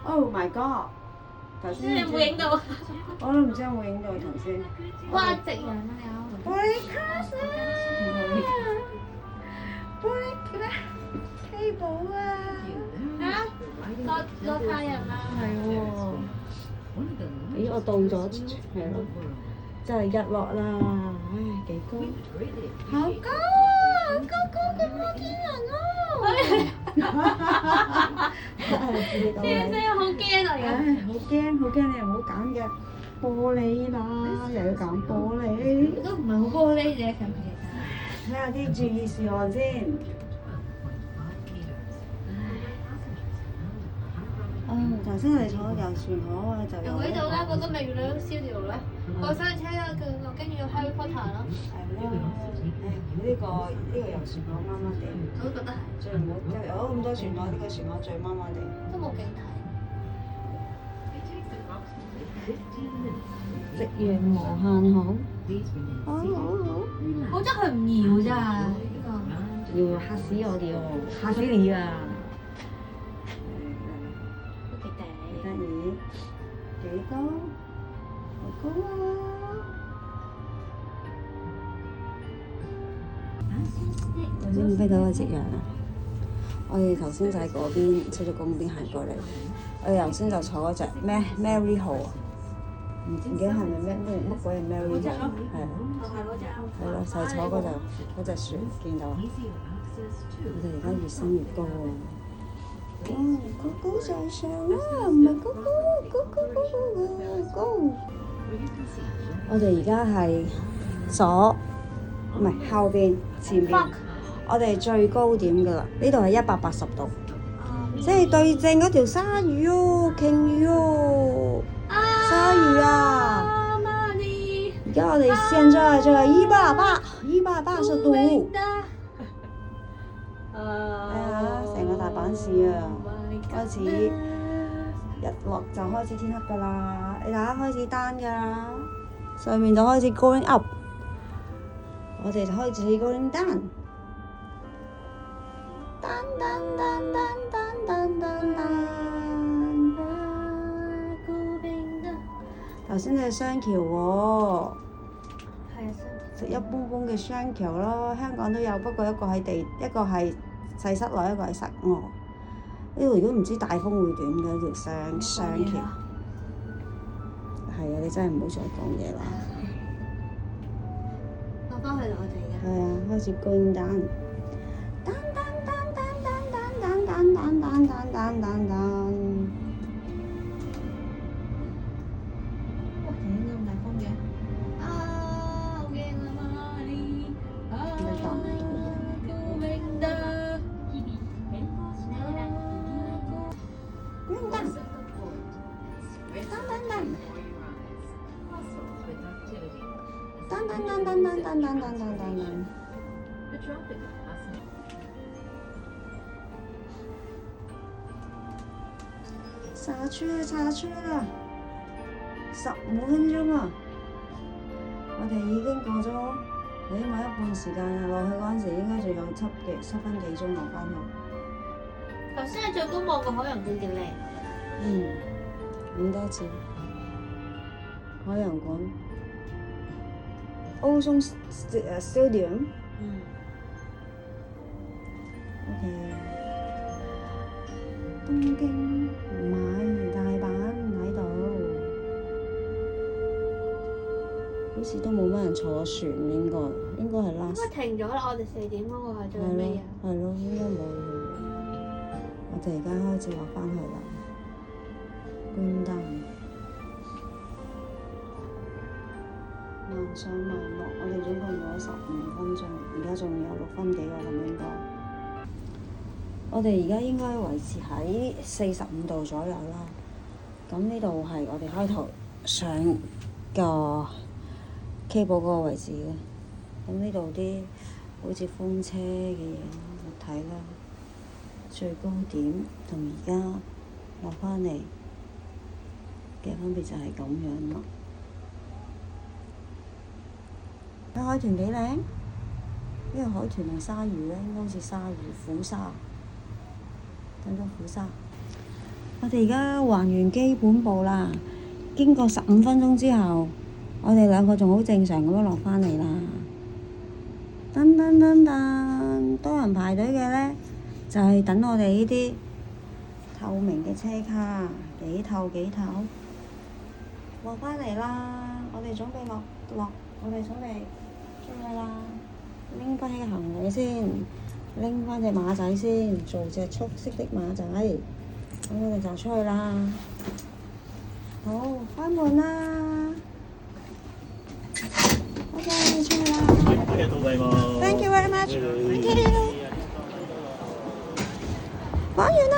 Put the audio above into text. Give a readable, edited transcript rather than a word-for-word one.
Oh my god！頭先你有冇影到？我都唔知有冇影到頭先。哇！夕陽啊有。玻璃卡士玻璃咩 cable 啊！啊！落太陽啦。係喎。咦！我到咗係咯，真係日落啦！唉，幾高？好高啊！好高嘅摩天輪啊！真係好驚啊！唉，好驚好驚！你又唔好揀嘅玻璃啦，又要揀玻璃。都唔係好玻璃啫，其實。睇下啲注意事項先。頭先我哋坐遊船河啊，就有呢度啦，嗰個咪月亮燒掉啦。過山車啦，跟住 Harry Potter 咯。係咯，呢個遊船河麻麻地。我都覺得係。最唔好有咁多船河，呢個船河最麻麻地。都冇景睇。夕陽無限好。好。好在佢唔搖咋呢個。要嚇死我哋喎！嚇死你啊！都幾頂。得意，幾高？好高啊！頭先唔飛到個夕陽啊！我哋頭先就喺嗰邊出咗公邊行過嚟。我哋頭先就坐嗰隻咩 Mary 號啊，唔記得係咪乜鬼嘢 Mary 號？係啊，係咯，就係坐嗰隻船，見到。我哋而家越升越高喎。高高在上啦，唔係高。我哋而家係左，唔係後邊，前邊。我哋最高點㗎啦，呢度係180度，即係對正嗰條鯊魚哦，鯨魚哦，鯊魚啊！而家我哋現在就係180度。成個大阪市啊，開始日落就開始天黑㗎啦，你睇下開始單㗎啦，上面就開始 going up， 我哋就開始 going down。頭先係雙橋喎，就一般般嘅雙橋咯，香港都有，不過一個係細室內，一個係室外。呢度如果唔知大風會點嘅呢條雙橋，係啊！你真係唔好再講嘢啦。落翻去啦，我哋而家。係啊，開始 going down。哇！點解咁大風嘅？好驚啊媽咪！救命啊！下車啦！15分鐘啊！我哋已經過咗起碼一半時間啦，落去嗰陣時應該仲有7分幾鐘落翻去。頭先係最高望個海洋館點咧？影多次海洋館 Ocean Stadium。OK。東京唔係大阪喺度，好似都冇乜人坐船，應該係 last。應該停咗啦，我哋4點嗰個係最尾啊。係咯，應該冇。我哋而家開始落翻去啦，觀燈，慢上慢落，我哋總共用咗15分鐘，而家仲有6分幾喎，係咪應該？我哋而家應該維持喺45度左右啦。咁呢度係我哋開頭上個 cable 嗰個位置嘅。咁呢度啲好似風車嘅嘢，我睇啦。最高點同而家落翻嚟嘅分別就係咁樣咯。睇海豚幾靚？呢個海豚定鯊魚咧？應該好似鯊魚，虎鯊。等等虎鯊。我哋而家還原基本步啦。經過15分鐘之後，我哋兩個仲好正常咁樣落返嚟啦。噔噔噔噔，多人排隊嘅咧，就係等我哋呢啲透明嘅車卡，幾透幾透。落返嚟啦！我哋準備落，我哋準備出去啦。拎翻起行李先，拎翻隻馬仔先，做隻速色的馬仔。咁我哋就出去啦。好，開門啦！OK，出去啦。Thank you very much. Thank you. 玩完啦！